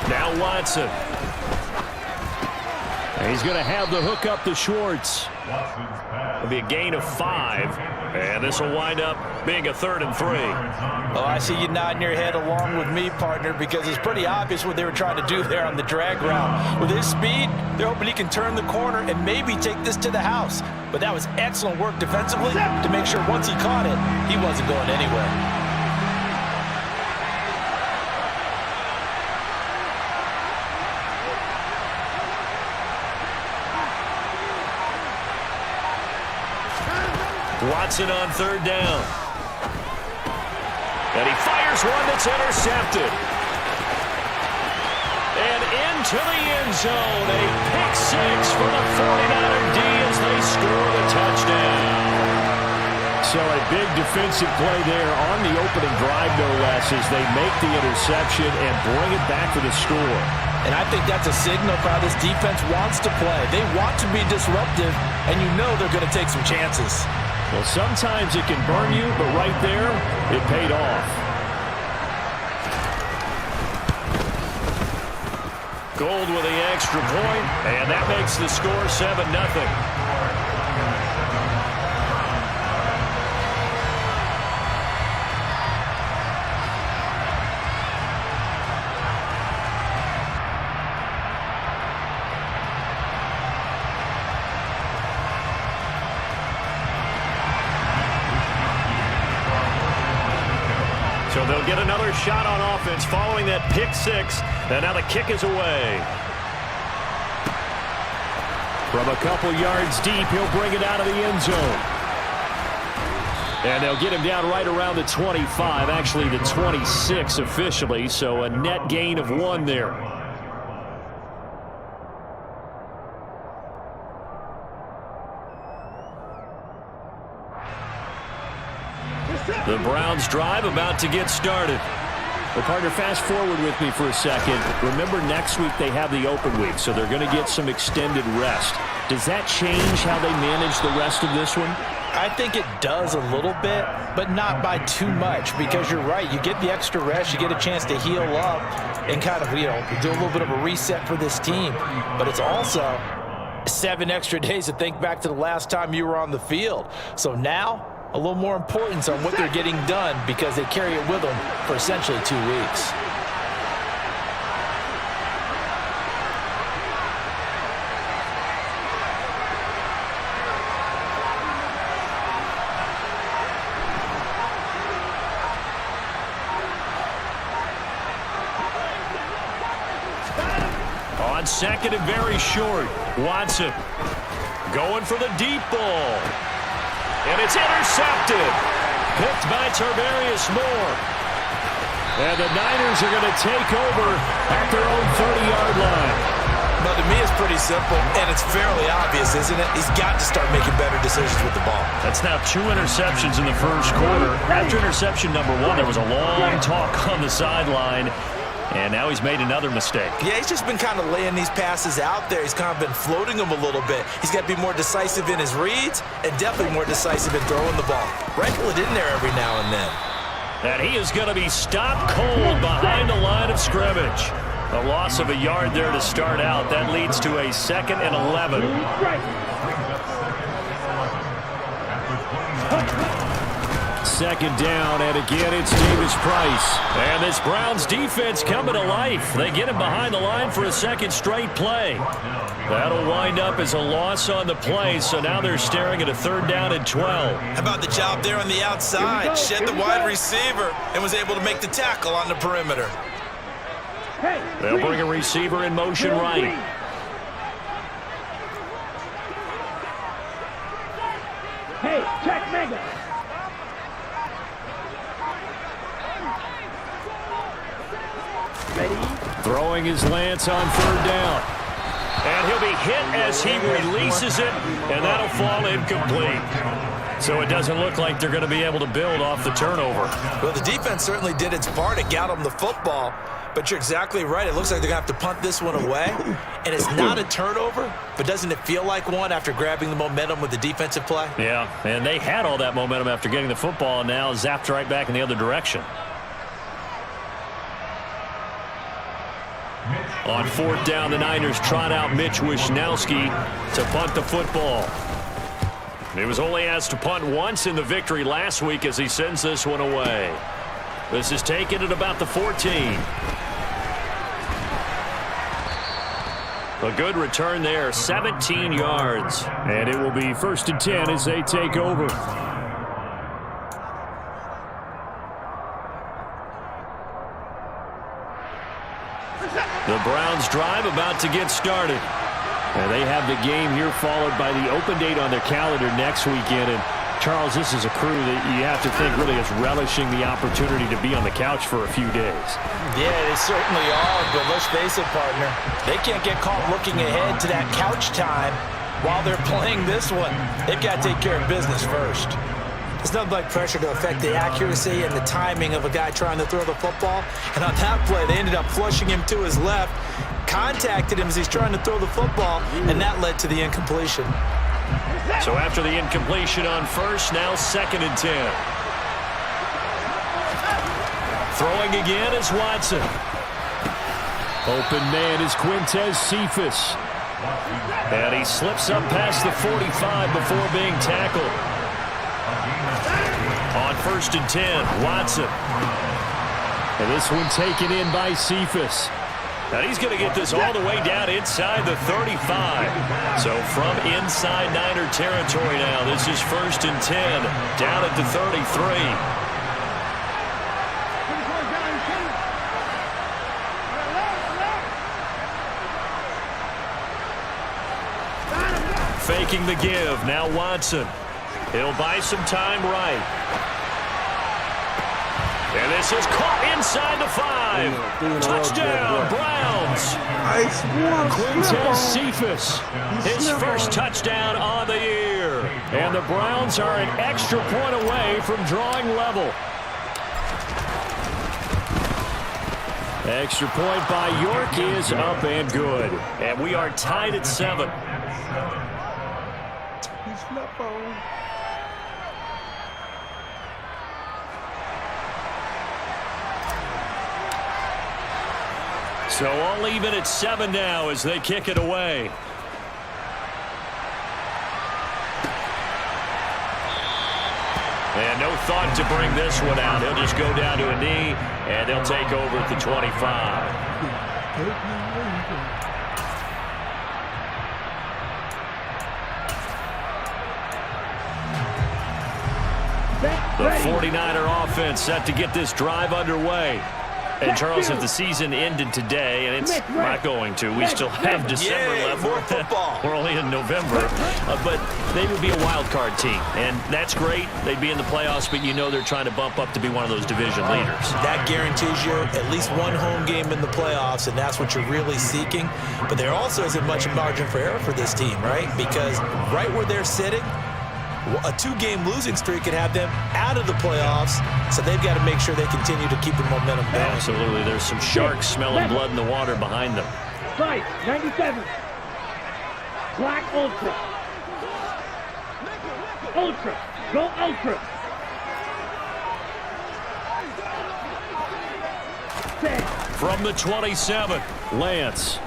Now Watson. And he's going to have the hook up to Schwartz. It'll be a gain of 5. And this will wind up being a 3rd and 3. Oh, I see you nodding your head along with me, partner, because it's pretty obvious what they were trying to do there on the drag route. With his speed, they're hoping he can turn the corner and maybe take this to the house. But that was excellent work defensively to make sure once he caught it, he wasn't going anywhere. Watson on 3rd down. And he fires one that's intercepted. And into the end zone. A pick 6 for the 49er D as they score the touchdown. So a big defensive play there on the opening drive, no less, as they make the interception and bring it back for the score. And I think that's a signal for how this defense wants to play. They want to be disruptive, and you know they're going to take some chances. Well, sometimes it can burn you, but right there, it paid off. Gold with the extra point, and that makes the score 7-0. So they'll get another shot on offense following that pick 6. And now the kick is away. From a couple yards deep, he'll bring it out of the end zone. And they'll get him down right around the 25, actually the 26 officially, so a net gain of 1 there. The Browns drive about to get started. Well, partner, fast forward with me for a second. Remember, next week they have the open week, so they're going to get some extended rest. Does that change how they manage the rest of this one? I think it does a little bit, but not by too much, because you're right. You get the extra rest. You get a chance to heal up and kind of, do a little bit of a reset for this team. But it's also 7 extra days to think back to the last time you were on the field. So now, a little more importance on what they're getting done because they carry it with them for essentially 2 weeks. On 2nd and very short, Watson going for the deep ball. And it's intercepted. Picked by Tarvarius Moore. And the Niners are going to take over at their own 30-yard line. But to me, it's pretty simple, and it's fairly obvious, isn't it? He's got to start making better decisions with the ball. That's now 2 interceptions in the first quarter. After interception number 1, there was a long talk on the sideline. And now he's made another mistake. Yeah, he's just been kind of laying these passes out there. He's kind of been floating them a little bit. He's got to be more decisive in his reads and definitely more decisive in throwing the ball. Rifle it in there every now and then. And he is going to be stopped cold behind the line of scrimmage. A loss of a yard there to start out. That leads to a 2nd and 11. 2nd down, and again it's Davis Price. And this Browns defense coming to life. They get him behind the line for a 2nd straight play. That'll wind up as a loss on the play, so now they're staring at a 3rd down and 12. How about the job there on the outside? Shed the wide receiver and was able to make the tackle on the perimeter. They'll bring a receiver in motion right. Hey, check Mega. Throwing his Lance on 3rd down. And he'll be hit as he releases it, and that'll fall incomplete. So it doesn't look like they're going to be able to build off the turnover. Well, the defense certainly did its part to get them the football, but you're exactly right. It looks like they're going to have to punt this one away, and it's not a turnover, but doesn't it feel like one after grabbing the momentum with the defensive play? Yeah, and they had all that momentum after getting the football, and now zapped right back in the other direction. On fourth down, the Niners trot out Mitch Wishnowski to punt the football. He was only asked to punt once in the victory last week as he sends this one away. This is taken at about the 14. A good return there, 17 yards. And it will be 1st and 10 as they take over. The Browns drive about to get started. And they have the game here followed by the open date on their calendar next weekend. And Charles, this is a crew that you have to think really is relishing the opportunity to be on the couch for a few days. Yeah, they certainly are, but let's face it, partner. They can't get caught looking ahead to that couch time while they're playing this one. They've got to take care of business first. There's nothing like pressure to affect the accuracy and the timing of a guy trying to throw the football. And on that play, they ended up flushing him to his left, contacted him as he's trying to throw the football, and that led to the incompletion. So after the incompletion on first, now 2nd and 10. Throwing again is Watson. Open man is Quintez Cephas. And he slips up past the 45 before being tackled. On 1st and 10, Watson. And this one taken in by Cephas. And he's going to get this all the way down inside the 35. So from inside Niner territory now, this is 1st and 10, down at the 33. Faking the give, now Watson. He'll buy some time right. And this is caught inside the 5. Touchdown, Browns. Quintez Cephas, his first touchdown on the year. And the Browns are an extra point away from drawing level. Extra point by York is up and good. And we are tied at 7. So all even at 7 now as they kick it away. And no thought to bring this one out. He'll just go down to a knee, and they'll take over at the 25. The 49er offense set to get this drive underway. And, Charles, if the season ended today, and it's not going to, we still have December left. More football. We're only in November. But they would be a wild card team, and that's great. They'd be in the playoffs, but you know they're trying to bump up to be one of those division leaders. That guarantees you at least one home game in the playoffs, and that's what you're really seeking. But there also isn't much margin for error for this team, right? Because right where they're sitting, a 2-game losing streak could have them out of the playoffs, so they've got to make sure they continue to keep the momentum going. Absolutely. There's some sharks smelling blood in the water behind them. Fight, 97. Black Ultra. Ultra. Go Ultra. From the 27, Lance.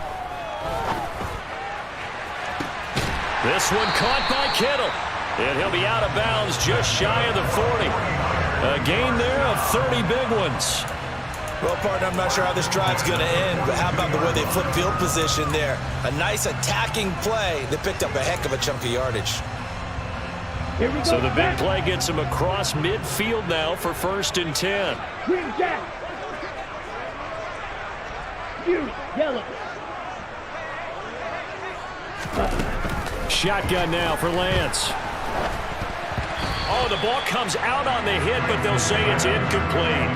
This one caught by Kittle. And he'll be out of bounds just shy of the 40. A gain there of 30 big ones. Well, partner, I'm not sure how this drive's going to end, but how about the way they flip field position there? A nice attacking play that picked up a heck of a chunk of yardage. Here we go. So the big play gets him across midfield now for 1st and 10. Green jack. You, yellow. Shotgun now for Lance. Oh, the ball comes out on the hit, but they'll say it's incomplete.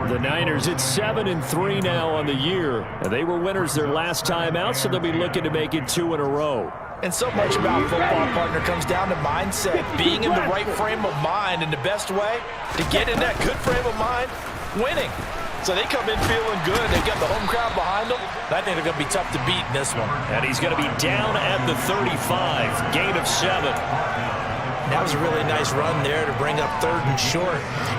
The Niners, it's 7-3 now on the year. And they were winners their last time out, so they'll be looking to make it 2 in a row. And so much about football, partner, comes down to mindset. Being in the right frame of mind, and the best way to get in that good frame of mind, winning. So they come in feeling good. They've got the home crowd behind them. I think they're going to be tough to beat in this one. And he's going to be down at the 35. Gain of 7. That was a really nice run there to bring up 3rd and short.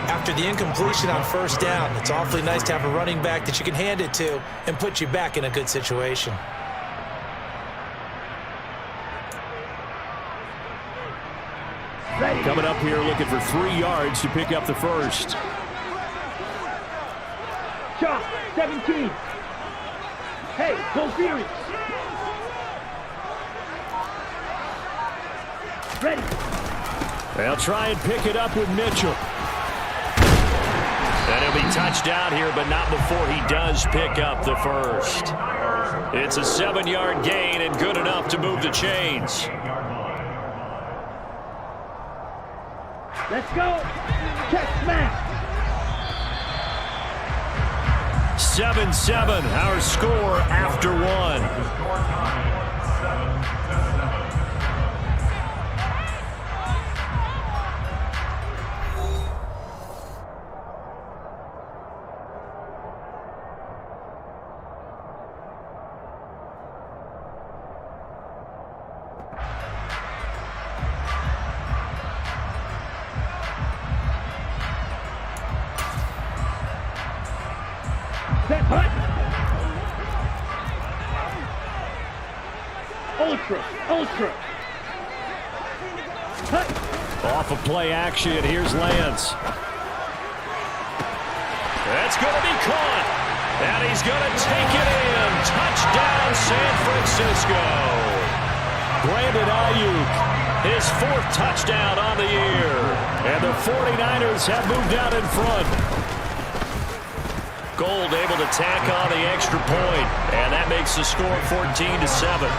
After the incompletion on 1st down, it's awfully nice to have a running back that you can hand it to and put you back in a good situation. Ready. Coming up here looking for 3 yards to pick up the first. Shot, 17. Hey, go Furies. Ready. They'll try and pick it up with Mitchell. And he'll be touched down here, but not before he does pick up the first. It's a 7-yard gain and good enough to move the chains. Let's go. Check smash. 7-7, our score after 1. Set hut. Ultra. Hut. Off of play action, here's Lance. That's going to be caught. And he's going to take it in. Touchdown, San Francisco. Brandon Ayuk, his 4th touchdown on the year. And the 49ers have moved out in front. Gold able to tack on the extra point, and that makes the score 14-7.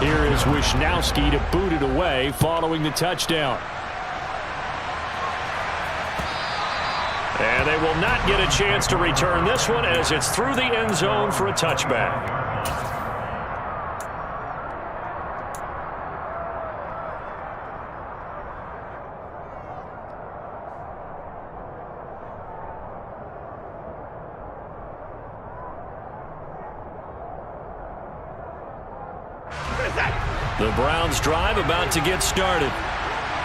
Here is Wisnowski to boot it away following the touchdown. And they will not get a chance to return this one as it's through the end zone for a touchback. The Browns drive about to get started.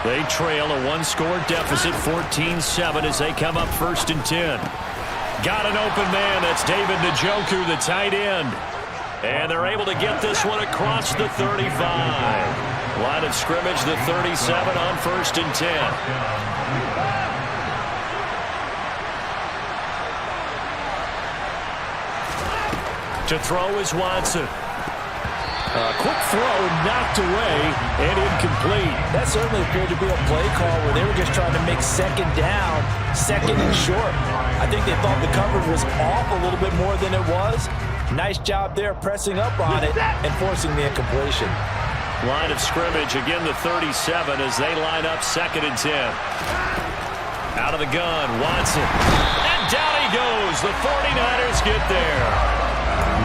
They trail a 1-score deficit, 14-7, as they come up 1st and 10. Got an open man. That's David Njoku, the tight end. And they're able to get this one across the 35. Line of scrimmage, the 37 on 1st and 10. To throw is Watson. Quick throw knocked away and incomplete. That certainly appeared to be a play call where they were just trying to make 2nd down, 2nd and short. I think they thought the coverage was off a little bit more than it was. Nice job there pressing up on it and forcing the incompletion. Line of scrimmage, again the 37 as they line up 2nd and 10. Out of the gun, Watson. And down he goes. The 49ers get there.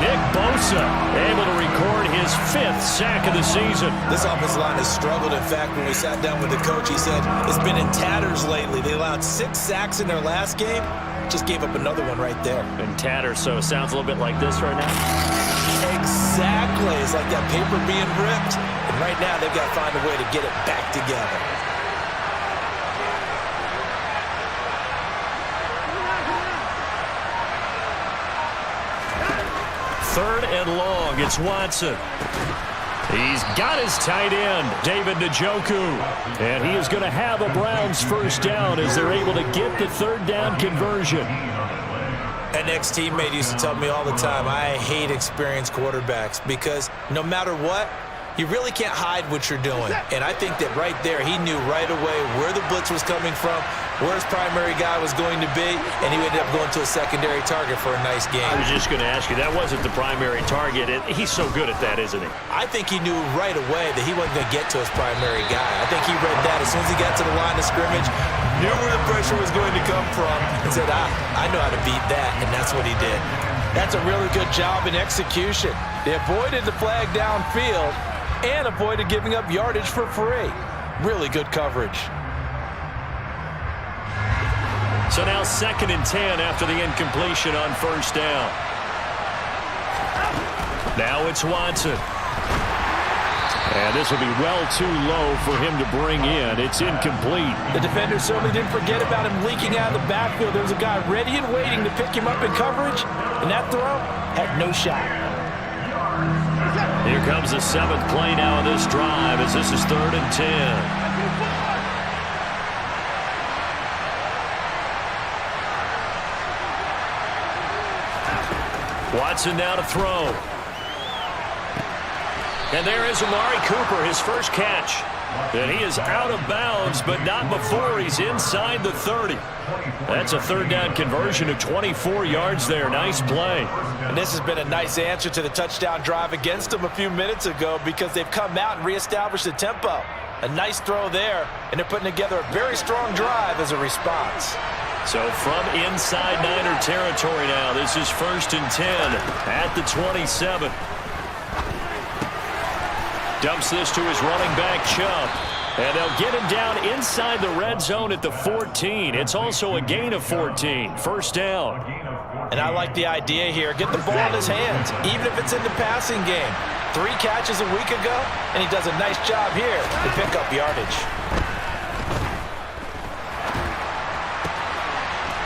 Nick Bosa able to record his 5th sack of the season. This offensive line has struggled. In fact, when we sat down with the coach, he said it's been in tatters lately. They allowed 6 sacks in their last game. Just gave up another one right there. In tatters, so it sounds a little bit like this right now. Exactly. It's like that paper being ripped. And right now, they've got to find a way to get it back together. Third and long, it's Watson. He's got his tight end, David Njoku. And he is going to have a Browns 1st down as they're able to get the 3rd down conversion. An ex-teammate used to tell me all the time, I hate experienced quarterbacks because no matter what, you really can't hide what you're doing. And I think that right there, he knew right away where the blitz was coming from, where his primary guy was going to be, and he ended up going to a secondary target for a nice game. I was just going to ask you, that wasn't the primary target. He's so good at that, isn't he? I think he knew right away that he wasn't going to get to his primary guy. I think he read that as soon as he got to the line of scrimmage, knew where the pressure was going to come from, and said, I know how to beat that, and that's what he did. That's a really good job in execution. They avoided the flag downfield and avoided giving up yardage for free. Really good coverage. So now 2nd and 10 after the incompletion on 1st down. Now it's Watson. And this will be well too low for him to bring in. It's incomplete. The defender certainly didn't forget about him leaking out of the backfield. There was a guy ready and waiting to pick him up in coverage, and that throw had no shot. Here comes the 7th play now of this drive as this is 3rd and 10. Watson now to throw. And there is Amari Cooper, his first catch. And he is out of bounds, but not before he's inside the 30. That's a 3rd down conversion of 24 yards there. Nice play. And this has been a nice answer to the touchdown drive against them a few minutes ago because they've come out and reestablished the tempo. A nice throw there, and they're putting together a very strong drive as a response. So from inside Niner territory now, this is 1st and 10 at the 27. Dumps this to his running back, Chubb. And they'll get him down inside the red zone at the 14. It's also a gain of 14. 1st down. And I like the idea here. Get the ball in his hands, even if it's in the passing game. 3 catches a week ago, and he does a nice job here to pick up yardage.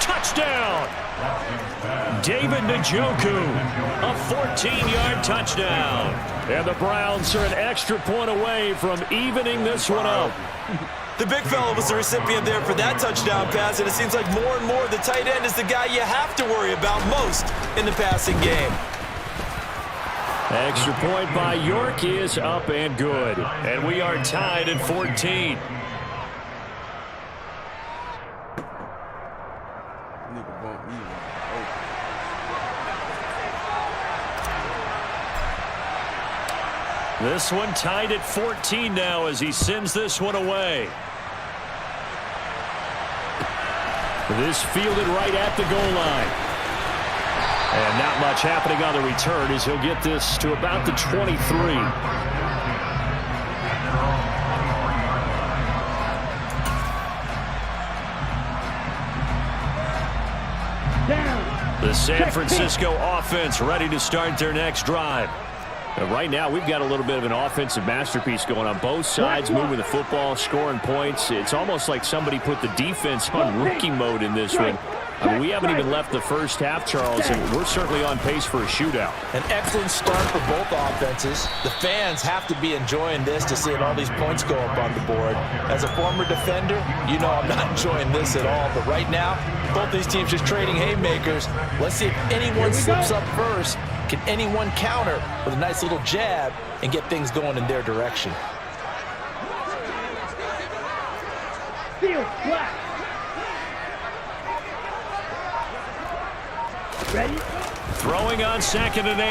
Touchdown! David Njoku, a 14-yard touchdown. And the Browns are an extra point away from evening this one up. The big fella was the recipient there for that touchdown pass, and it seems like more and more the tight end is the guy you have to worry about most in the passing game. Extra point by York is up and good. And we are tied at 14. This one tied at 14 now as he sends this one away. This fielded right at the goal line. And not much happening on the return as he'll get this to about the 23. The San Francisco offense ready to start their next drive. Right now, we've got a little bit of an offensive masterpiece going on both sides, moving the football, scoring points. It's almost like somebody put the defense on rookie mode in this one. I mean, we haven't even left the first half, Charles, and we're certainly on pace for a shootout. An excellent start for both offenses. The fans have to be enjoying this to seeing all these points go up on the board. As a former defender, you know I'm not enjoying this at all. But right now, both these teams just trading haymakers. Let's see if anyone slips up first. Can anyone counter with a nice little jab and get things going in their direction? Field flat. Ready? Throwing on 2nd and 8.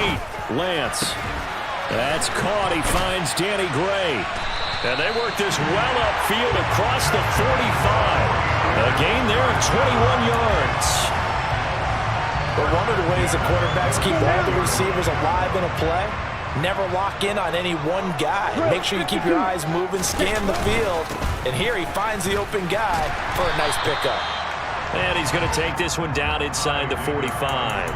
Lance. That's caught. He finds Danny Gray. And they work this well upfield across the 45. A gain there of 21 yards. But one of the ways the quarterbacks keep all the receivers alive in a play, never lock in on any one guy. Make sure you keep your eyes moving, scan the field. And here he finds the open guy for a nice pickup. And he's going to take this one down inside the 45.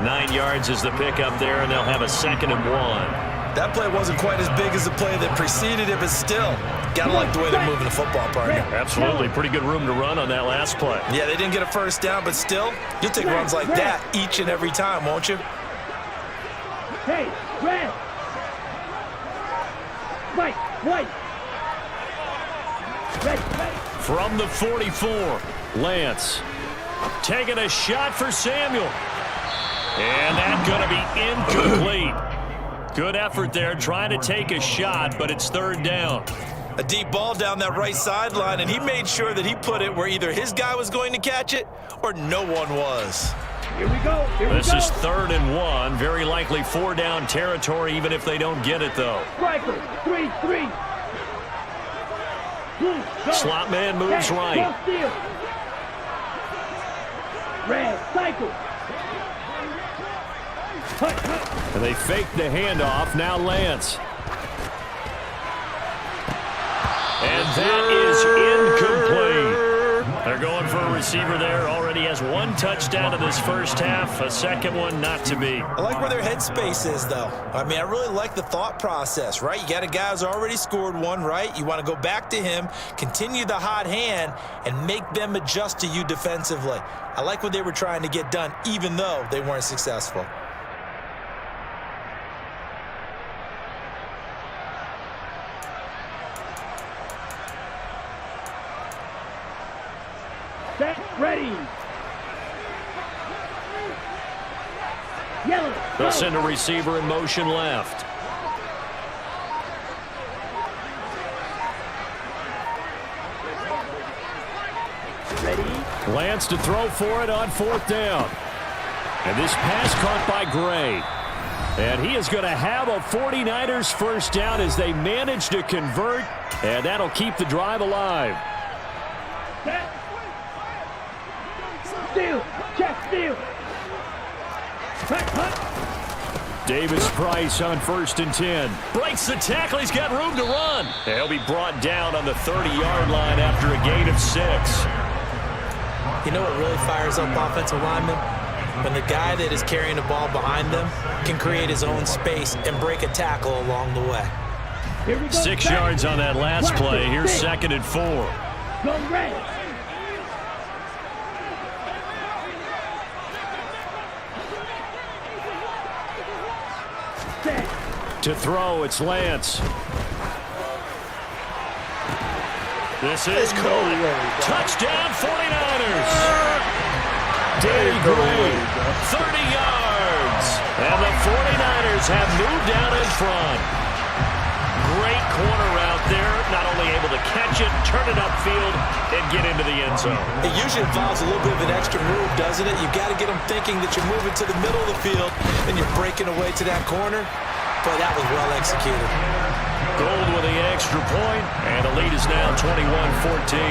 9 yards is the pickup there, and they'll have a 2nd and 1. That play wasn't quite as big as the play that preceded it, but still, gotta like the way they're moving the football, partner. Absolutely. Pretty good room to run on that last play. Yeah, they didn't get a first down, but still, you'll take runs like that each and every time, won't you? Hey, red. White. Ready. From the 44, Lance taking a shot for Samuel. And that's going to be incomplete. Good effort there, trying to take a shot, but it's 3rd down. A deep ball down that right sideline, and he made sure that he put it where either his guy was going to catch it or no one was. Here we go. This is 3rd and 1. Very likely 4-down territory, even if they don't get it, though. Striker, 3-3. Slot man moves right. Red, cycle. And they fake the handoff. Now Lance. And that is incomplete. They're going for a receiver there. Already has one touchdown in this first half. A second one not to be. I like where their headspace is, though. I mean, I really like the thought process, right? You got a guy who's already scored one, right? You want to go back to him, continue the hot hand, and make them adjust to you defensively. I like what they were trying to get done, even though they weren't successful. Set, ready. Yellow. They'll send a receiver in motion left. Ready. Lance to throw for it on fourth down. And this pass caught by Gray. And he is going to have a 49ers first down as they manage to convert. And that'll keep the drive alive. Set. Steal. Check steal. Cut. Davis Price on 1st and 10. Breaks the tackle. He's got room to run. He'll be brought down on the 30-yard line after a gain of 6. You know what really fires up offensive linemen? When the guy that is carrying the ball behind them can create his own space and break a tackle along the way. Here we go. 6 yards on that last play. Here's 2nd and 4. Go red. To throw, it's Lance. This is caught. Touchdown 49ers. Danny Gray, 30 yards. And the 49ers have moved out in front. Great corner out there. Not only able to catch it, turn it upfield, and get into the end zone. It usually involves a little bit of an extra move, doesn't it? You've got to get them thinking that you're moving to the middle of the field and you're breaking away to that corner. But that was well executed. Gold with the extra point, and the lead is now 21-14.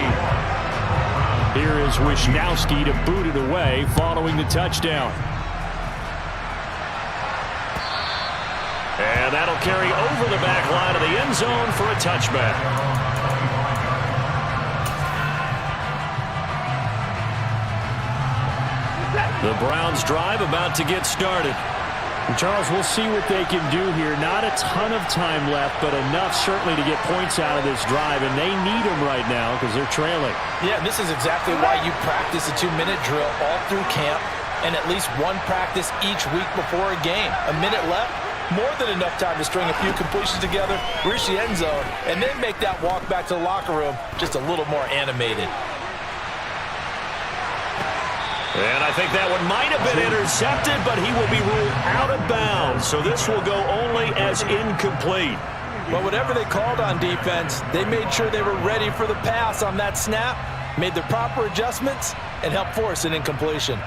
Here is Wisnowski to boot it away following the touchdown. And that'll carry over the back line of the end zone for a touchback. The Browns drive about to get started. And Charles, we'll see what they can do here. Not a ton of time left, but enough certainly to get points out of this drive, and they need them right now because they're trailing. Yeah, this is exactly why you practice a 2-minute drill all through camp and at least one practice each week before a game. A minute left, more than enough time to string a few completions together, reach the end zone, and then make that walk back to the locker room just a little more animated. And I think that one might have been intercepted, but he will be ruled out of bounds. So this will go only as incomplete. But whatever they called on defense, they made sure they were ready for the pass on that snap, made the proper adjustments, and helped force an incompletion.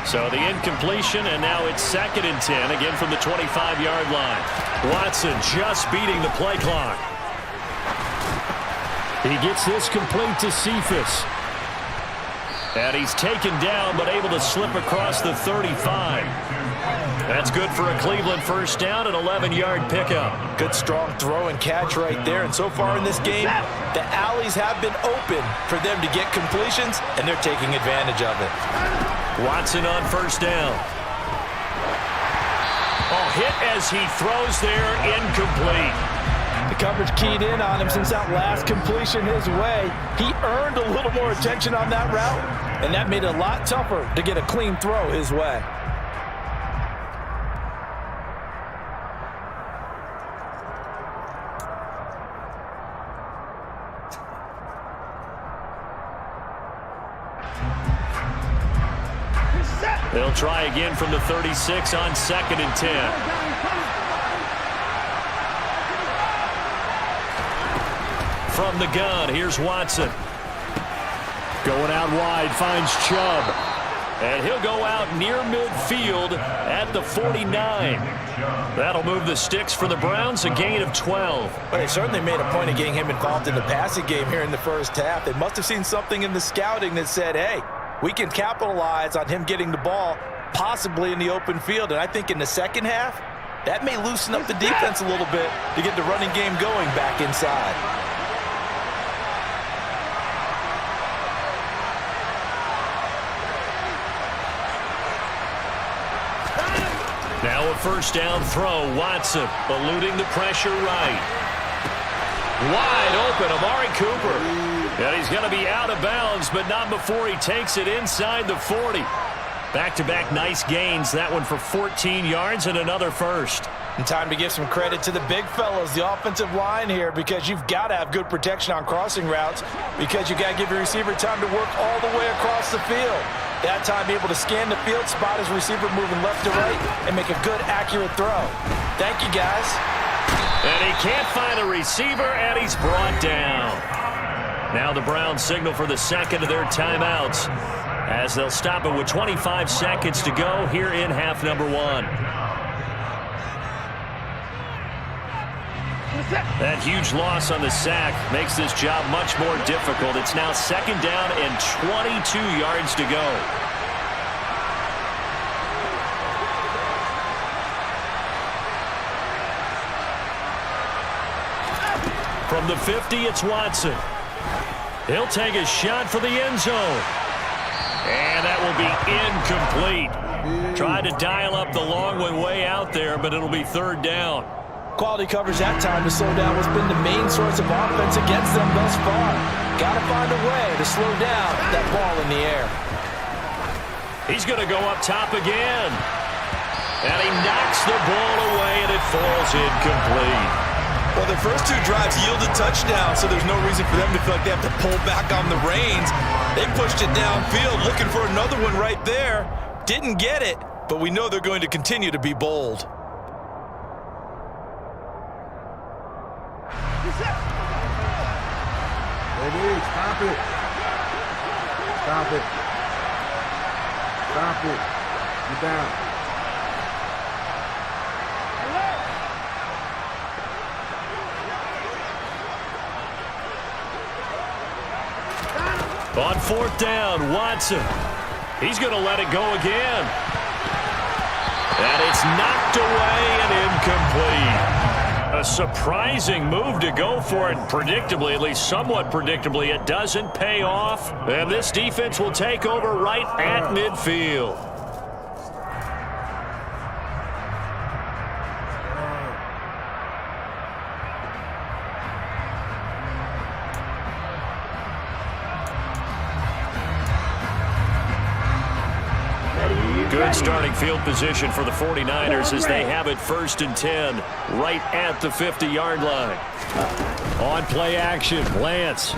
So the incompletion, and now it's 2nd and 10, again from the 25-yard line. Watson just beating the play clock. He gets this complete to Cephas. And he's taken down, but able to slip across the 35. That's good for a Cleveland first down, an 11-yard pickup. Good strong throw and catch right there. And so far in this game, the alleys have been open for them to get completions, and they're taking advantage of it. Watson on first down. Oh, hit as he throws there, incomplete. The coverage keyed in on him since that last completion his way. He earned a little more attention on that route, and that made it a lot tougher to get a clean throw his way. They'll try again from the 36 on 2nd and 10. from the gun. Here's Watson. Going out wide, finds Chubb. And he'll go out near midfield at the 49. That'll move the sticks for the Browns, a gain of 12. But they certainly made a point of getting him involved in the passing game here in the first half. They must have seen something in the scouting that said, hey, we can capitalize on him getting the ball possibly in the open field. And I think in the second half, that may loosen up the defense a little bit to get the running game going back inside. Now a first down throw. Watson eluding the pressure right. Wide open, Amari Cooper. And he's going to be out of bounds, but not before he takes it inside the 40. Back-to-back nice gains. That one for 14 yards and another first. And time to give some credit to the big fellas, the offensive line here, because you've got to have good protection on crossing routes, because you've got to give your receiver time to work all the way across the field. That time able to scan the field, spot his receiver moving left to right, and make a good, accurate throw. Thank you, guys. And he can't find the receiver, and he's brought down. Now the Browns signal for the second of their timeouts, as they'll stop it with 25 seconds to go here in half number one. That huge loss on the sack makes this job much more difficult. It's now second down and 22 yards to go. From the 50, it's Watson. He'll take a shot for the end zone. And that will be incomplete. Tried to dial up the long one way out there, but it'll be third down. Quality coverage that time to slow down what's been the main source of offense against them thus far. Got to find a way to slow down that ball in the air. He's going to go up top again. And he knocks the ball away, and it falls incomplete. Well, their first two drives yielded touchdowns, so there's no reason for them to feel like they have to pull back on the reins. They pushed it downfield, looking for another one right there. Didn't get it, but we know they're going to continue to be bold. Baby, stop it. Stop it. Stop it. Get down. On fourth down, Watson. He's going to let it go again. And it's knocked away and incomplete. A surprising move to go for it. Predictably, at least somewhat predictably, it doesn't pay off. And this defense will take over right at midfield. Good starting field position for the 49ers as they have it first and 10 right at the 50-yard line. On play action, Lance.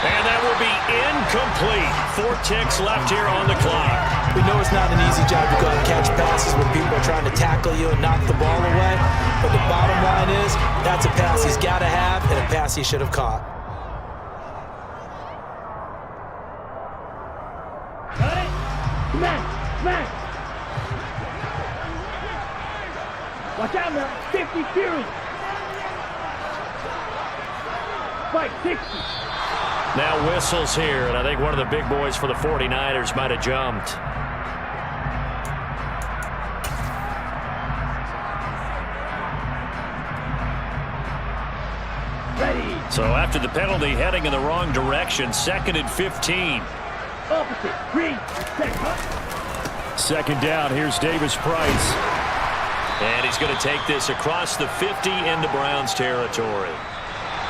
And that will be incomplete. 4 ticks left here on the clock. We know it's not an easy job to go and catch passes when people are trying to tackle you and knock the ball away. But the bottom line is that's a pass he's got to have and a pass he should have caught. Smash! Watch out now, 50 Fury. Spike 60. Now whistles here, and I think one of the big boys for the 49ers might have jumped. Ready. So after the penalty, heading in the wrong direction, second and 15. Opposite. Green. Second down, here's Davis Price. And he's going to take this across the 50 into Browns territory.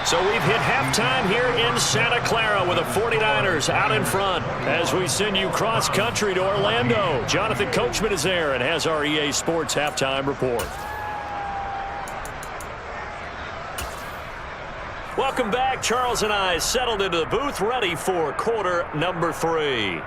So we've hit halftime here in Santa Clara with the 49ers out in front as we send you cross-country to Orlando. Jonathan Coachman is there and has our EA Sports halftime report. Welcome back. Charles and I settled into the booth ready for quarter number 3.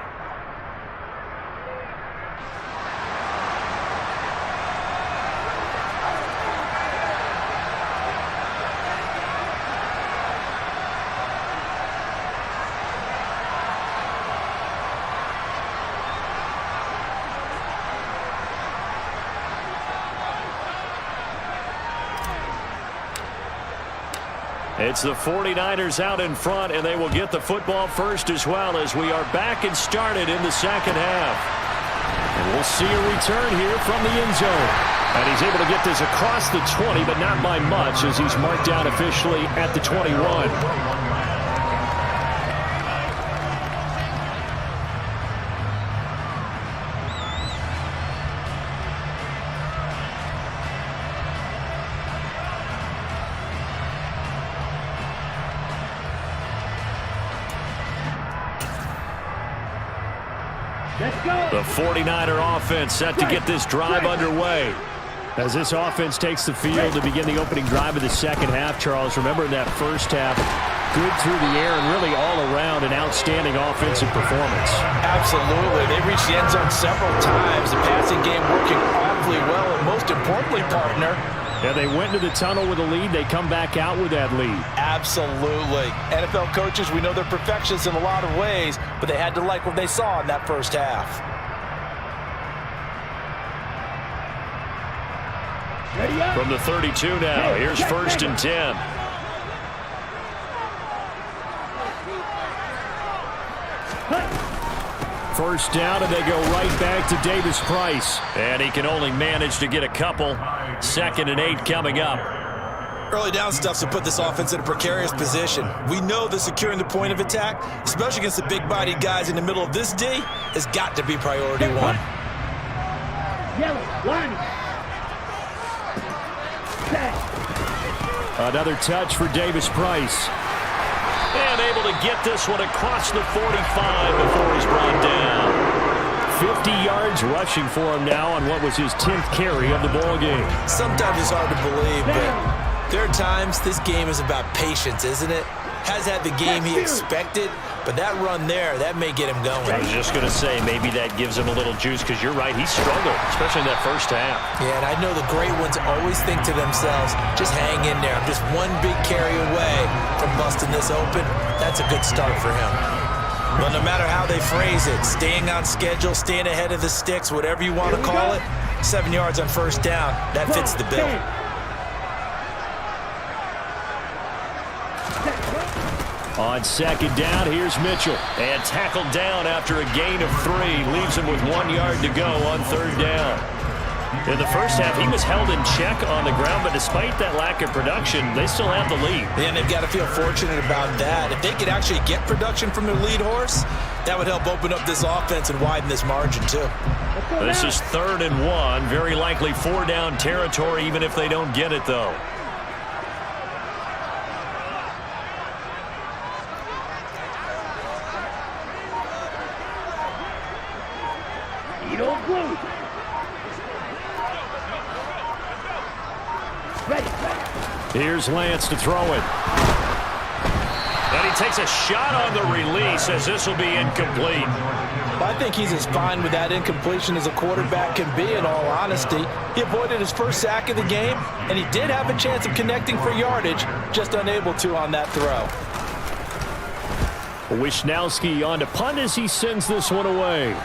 It's the 49ers out in front, and they will get the football first as well as we are back and started in the second half. And we'll see a return here from the end zone. And he's able to get this across the 20, but not by much as he's marked down officially at the 21. The 49er offense set to get this drive underway. As this offense takes the field to begin the opening drive of the second half, Charles, remember in that first half, good through the air and really all around an outstanding offensive performance. Absolutely. They reached the end zone several times. The passing game working awfully well, and most importantly, partner, yeah, they went into the tunnel with a lead. They come back out with that lead. Absolutely. NFL coaches, we know they're perfectionists in a lot of ways, but they had to like what they saw in that first half. From the 32 now, here's 1st and 10. First down, and they go right back to Davis Price. And he can only manage to get a couple. 2nd and 8 coming up. Early down stuff to put this offense in a precarious position. We know that securing the point of attack, especially against the big-bodied guys in the middle of this D, has got to be priority one. Yellow, line. Another touch for Davis Price. And able to get this one across the 45 before he's brought down. 50 yards rushing for him now on what was his 10th carry of the ball game. Sometimes it's hard to believe, but there are times this game is about patience, isn't it? Has had the game he expected, but that run there, that may get him going. I was just going to say, maybe that gives him a little juice, because you're right, he struggled, especially in that first half. Yeah, and I know the great ones always think to themselves, just hang in there. I'm just one big carry away from busting this open. That's a good start for him. But no matter how they phrase it, staying on schedule, staying ahead of the sticks, whatever you want to call it, 7 yards on first down, that fits the bill. On 2nd down, here's Mitchell. And tackled down after a gain of 3. Leaves him with 1 yard to go on 3rd down. In the first half, he was held in check on the ground, but despite that lack of production, they still have the lead. And they've got to feel fortunate about that. If they could actually get production from their lead horse, that would help open up this offense and widen this margin, too. This is 3rd and 1. Very likely 4-down territory, even if they don't get it, though. Here's Lance to throw it. And he takes a shot on the release as this will be incomplete. I think he's as fine with that incompletion as a quarterback can be, in all honesty. He avoided his first sack of the game, and he did have a chance of connecting for yardage, just unable to on that throw. Wisnowski on to punt as he sends this one away.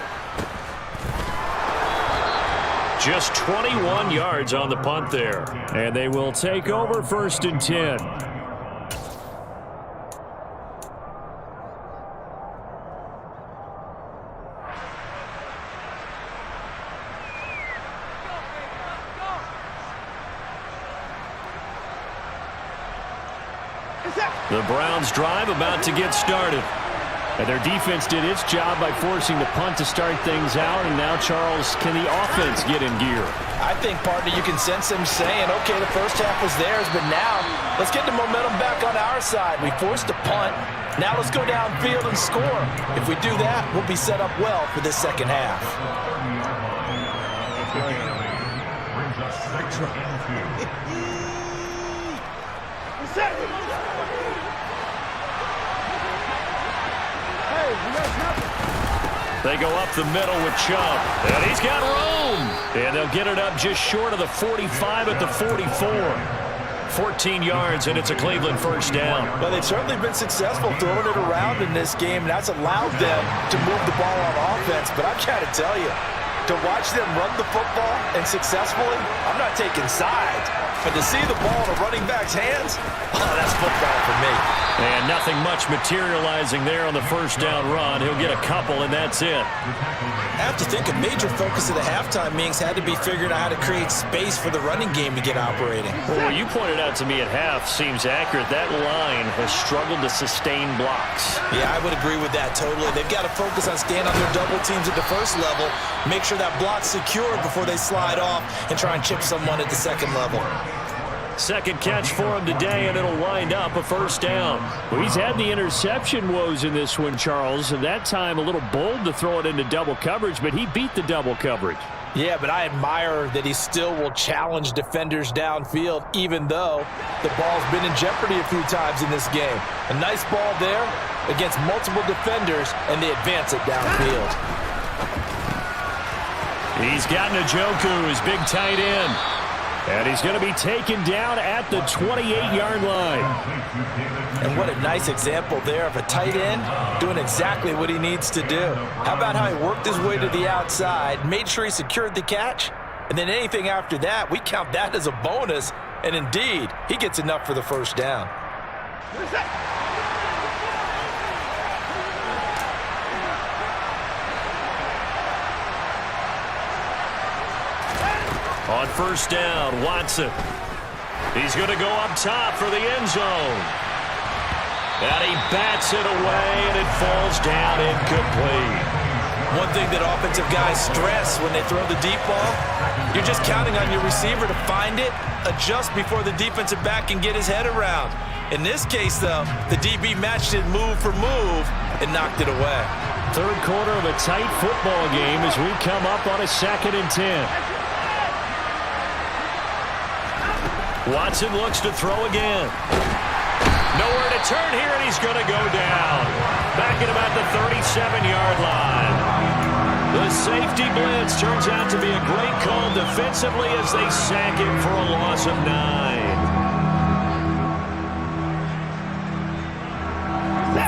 Just 21 yards on the punt there. And they will take over 1st and 10. The Browns drive about to get started. And their defense did its job by forcing the punt to start things out. And now, Charles, can the offense get in gear? I think, partner, you can sense them saying, okay, the first half was theirs, but now let's get the momentum back on our side. We forced a punt. Now let's go downfield and score. If we do that, we'll be set up well for this second half. They go up the middle with Chubb. And he's got room. And they'll get it up just short of the 45 at the 44. 14 yards, and it's a Cleveland first down. Well, they've certainly been successful throwing it around in this game, and that's allowed them to move the ball on offense. But I've got to tell you, to watch them run the football and successfully, I'm not taking sides. But to see the ball in a running back's hands, oh, that's football for me. And nothing much materializing there on the first down run. He'll get a couple, and that's it. I have to think a major focus of the halftime meetings had to be figuring out how to create space for the running game to get operating. Well, what you pointed out to me at half seems accurate. That line has struggled to sustain blocks. Yeah, I would agree with that totally. They've got to focus on staying on their double teams at the first level, make sure that block's secure before they slide off and try and chip someone at the second level. Second catch for him today, and it'll wind up a first down. Well, he's had the interception woes in this one, Charles, and that time a little bold to throw it into double coverage, but he beat the double coverage. Yeah, but I admire that he still will challenge defenders downfield, even though the ball's been in jeopardy a few times in this game. A nice ball there against multiple defenders, and they advance it downfield. He's got Njoku, his big tight end. And he's going to be taken down at the 28-yard line. And what a nice example there of a tight end doing exactly what he needs to do. How about how he worked his way to the outside, made sure he secured the catch, and then anything after that, we count that as a bonus. And indeed, he gets enough for the first down. On first down, Watson. He's going to go up top for the end zone. And he bats it away, and it falls down incomplete. One thing that offensive guys stress when they throw the deep ball, you're just counting on your receiver to find it, adjust before the defensive back can get his head around. In this case, though, the DB matched it move for move and knocked it away. Third quarter of a tight football game as we come up on a 2nd and 10. Watson looks to throw again. Nowhere to turn here, and he's going to go down. Back at about the 37-yard line. The safety blitz turns out to be a great call defensively as they sack him for a loss of 9.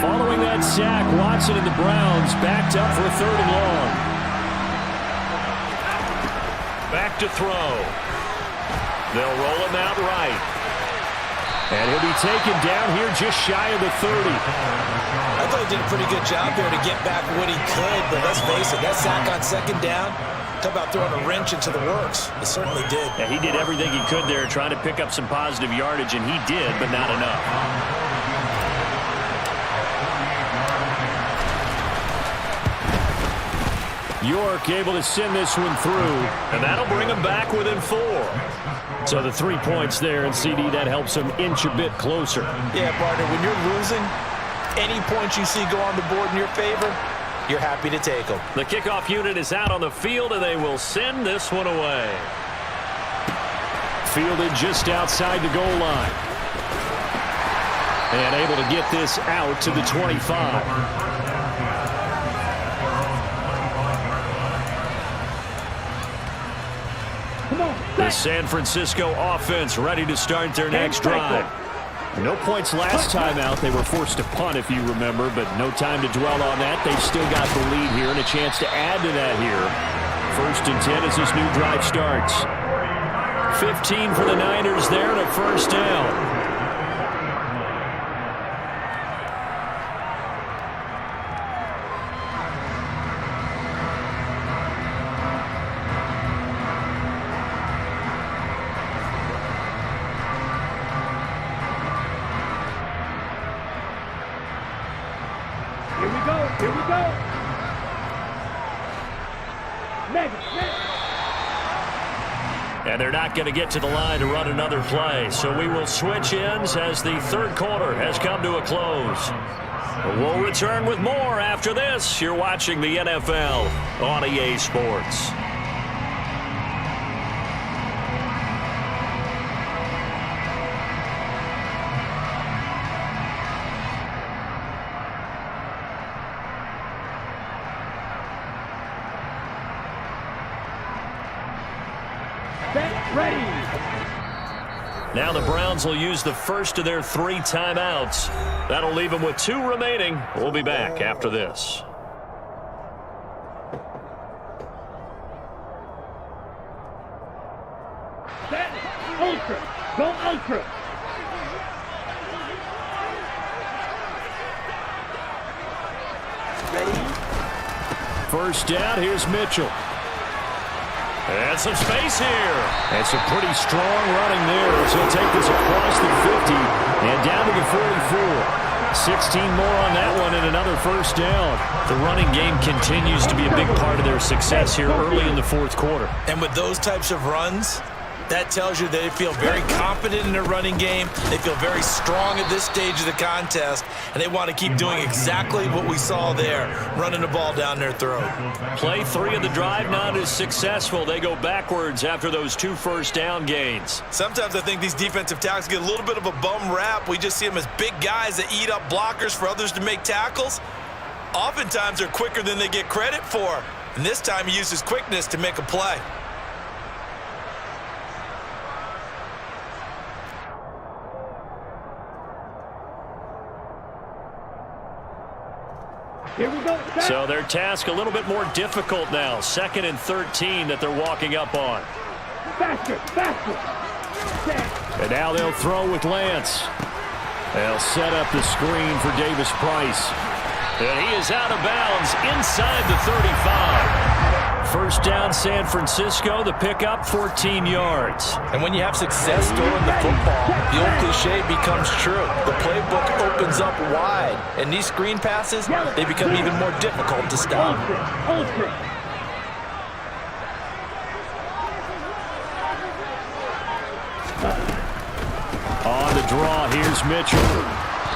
Following that sack, Watson and the Browns backed up for a 3rd and long. Back to throw. They'll roll him out right. And he'll be taken down here just shy of the 30. I thought he did a pretty good job there to get back what he could, but let's face it, that sack on 2nd down, talk about throwing a wrench into the works. It certainly did. Yeah, he did everything he could there trying to pick up some positive yardage, and he did, but not enough. York able to send this one through, and that'll bring him back within 4. So the 3 points there, and CD, that helps him inch a bit closer. Yeah, partner, when you're losing, any points you see go on the board in your favor, you're happy to take them. The kickoff unit is out on the field, and they will send this one away. Fielded just outside the goal line. And able to get this out to the 25. The San Francisco offense ready to start their next drive. No points last time out. They were forced to punt, if you remember, but no time to dwell on that. They've still got the lead here and a chance to add to that here. 1st and 10 as this new drive starts. 15 for the Niners there and a first down. Here we go. And they're not going to get to the line to run another play. So we will switch ends as the 3rd quarter has come to a close. We'll return with more after this. You're watching the NFL on EA Sports. Ready. Now the Browns will use the first of their 3 timeouts. That'll leave them with 2 remaining. We'll be back after this. Ultra. Go ultra. Ready? First down, here's Mitchell. And some space here. And some pretty strong running there. So he'll take this across the 50 and down to the 44. 16 more on that one and another first down. The running game continues to be a big part of their success here early in the fourth quarter. And with those types of runs, that tells you they feel very confident in their running game. They feel very strong at this stage of the contest, and they want to keep doing exactly what we saw there, running the ball down their throat. Play 3 of the drive not as successful. They go backwards after those 2 first down gains. Sometimes I think these defensive tackles get a little bit of a bum rap. We just see them as big guys that eat up blockers for others to make tackles. Oftentimes they're quicker than they get credit for, and this time he uses quickness to make a play. Here we go. So their task a little bit more difficult now. 2nd and 13 that they're walking up on. Faster, faster. And now they'll throw with Lance. They'll set up the screen for Davis Price. And he is out of bounds inside the 35. First down, San Francisco. The pickup, 14 yards. And when you have success throwing the football, the old cliche becomes true. The playbook opens up wide, and these screen passes, they become even more difficult to stop. Ultra. On the draw, here's Mitchell.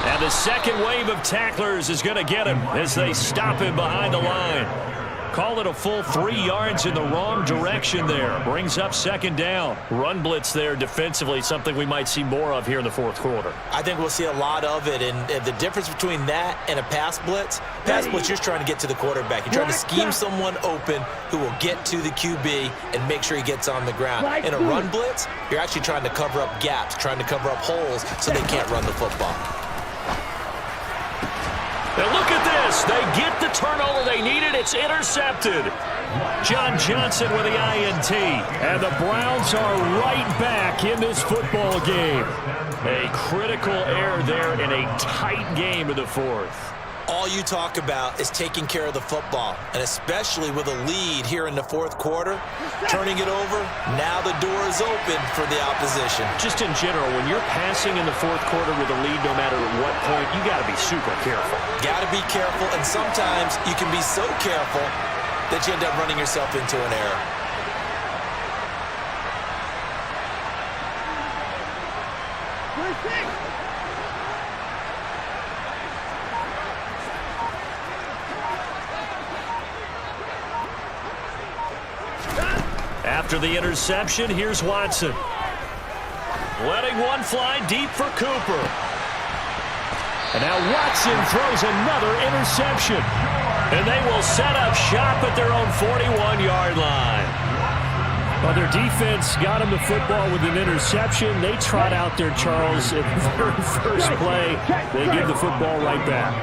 And the second wave of tacklers is going to get him as they stop him behind the line. Call it a full 3 yards in the wrong direction there. Brings up 2nd down. Run blitz there defensively, something we might see more of here in the fourth quarter. I think we'll see a lot of it, and the difference between that and a pass blitz, you're trying to get to the quarterback. You're trying to scheme someone open who will get to the QB and make sure he gets on the ground. In a run blitz, you're actually trying to cover up gaps, trying to cover up holes so they can't run the football. And look at this. They get the turnover they needed. It's intercepted. John Johnson with the INT. And the Browns are right back in this football game. A critical error there in a tight game in the fourth. All you talk about is taking care of the football, and especially with a lead here in the fourth quarter, turning it over, now the door is open for the opposition. Just in general, when you're passing in the fourth quarter with a lead, no matter at what point, you got to be super careful. Got to be careful, and sometimes you can be so careful that you end up running yourself into an error. After the interception, here's Watson. Letting one fly deep for Cooper. And now Watson throws another interception. And they will set up shop at their own 41-yard line. Well, their defense got him the football with an interception. They trot out there, Charles, in the very first play. They give the football right back.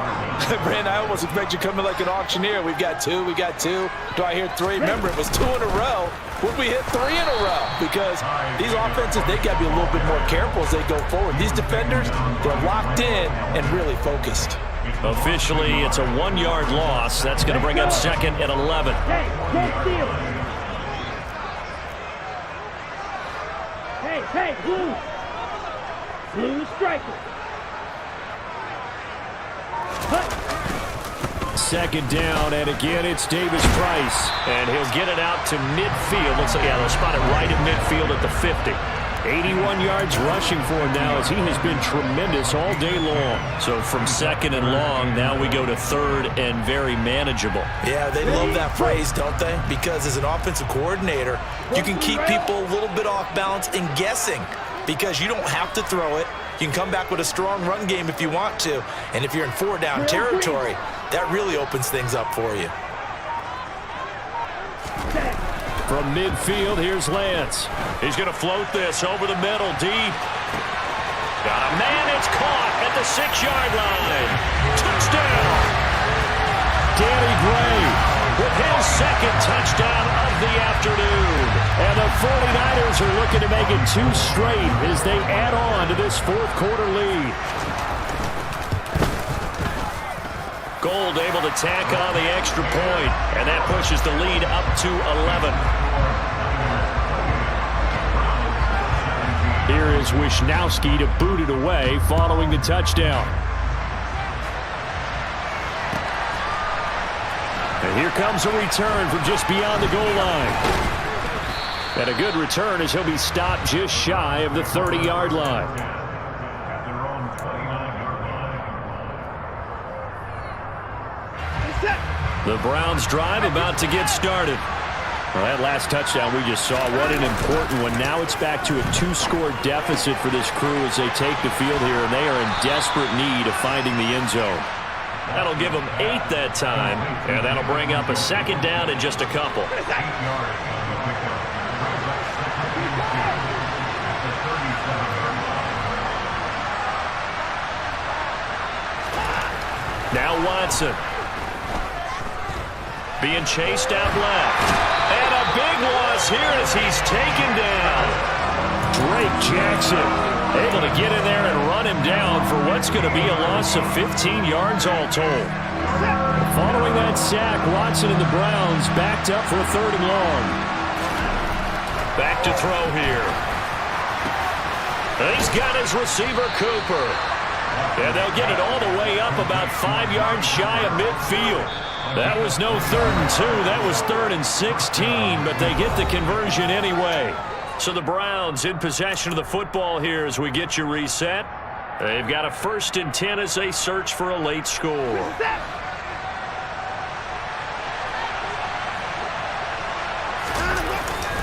Brandon, I almost expect you coming like an auctioneer. We've got two. Do I hear 3? Remember, it was 2 in a row. Would we hit 3 in a row? Because these offenses, they got to be a little bit more careful as they go forward. These defenders, they're locked in and really focused. Officially, it's a 1-yard loss. That's going to bring up 2nd and 11. Hey, don't steal. Hey, blue. Blue striker. 2nd down, and again, it's Davis Price. And he'll get it out to midfield. Looks like, yeah, they'll spot it right at midfield at the 50. 81 yards rushing for him now as he has been tremendous all day long. So from 2nd and long, now we go to 3rd and very manageable. Yeah, they love that phrase, don't they? Because as an offensive coordinator, you can keep people a little bit off balance and guessing because you don't have to throw it. You can come back with a strong run game if you want to. And if you're in 4-down territory, that really opens things up for you. From midfield, here's Lance. He's going to float this over the middle, deep. Got a man, it's caught at the 6-yard line. Touchdown! Danny Gray with his second touchdown of the afternoon. And the 49ers are looking to make it 2 straight as they add on to this fourth quarter lead. Gold able to tack on the extra point, and that pushes the lead up to 11. Here is Wisnowski to boot it away following the touchdown. And here comes a return from just beyond the goal line. And a good return as he'll be stopped just shy of the 30-yard line. The Browns drive about to get started. Well, that last touchdown we just saw, what an important one. Now it's back to a 2-score deficit for this crew as they take the field here, and they are in desperate need of finding the end zone. That'll give them 8 that time, and that'll bring up a second down in just a couple. Now Watson. Being chased out left. And a big loss here as he's taken down. Drake Jackson able to get in there and run him down for what's going to be a loss of 15 yards all told. Following that sack, Watson and the Browns backed up for a 3rd and long. Back to throw here. And he's got his receiver, Cooper. And they'll get it all the way up about 5 yards shy of midfield. That was no 3rd and 2. That was 3rd and 16, but they get the conversion anyway. So the Browns in possession of the football here as we get you reset. They've got a 1st and 10 as they search for a late score.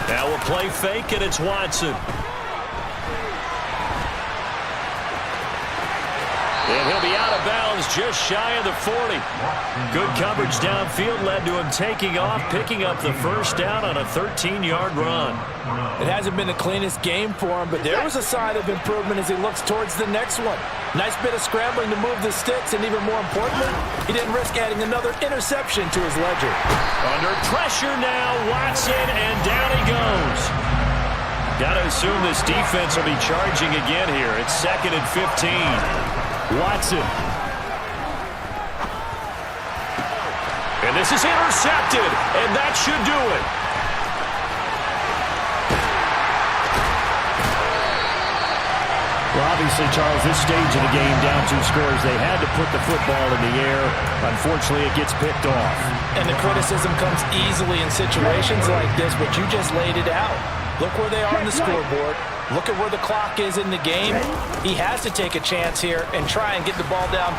Now we'll play fake, and it's Watson. And he'll be out of bounds just shy of the 40. Good coverage downfield led to him taking off, picking up the 1st down on a 13-yard run. It hasn't been the cleanest game for him, but there was a sign of improvement as he looks towards the next one. Nice bit of scrambling to move the sticks, and even more importantly, he didn't risk adding another interception to his ledger. Under pressure now, Watson, and down he goes. Got to assume this defense will be charging again here. It's 2nd and 15. Watson. And this is intercepted, and that should do it. Well, obviously, Charles, this stage of the game, down 2 scores, they had to put the football in the air. Unfortunately, it gets picked off. And the criticism comes easily in situations like this, but you just laid it out. Look where they are on the scoreboard. Look at where the clock is in the game. He has to take a chance here and try and get the ball down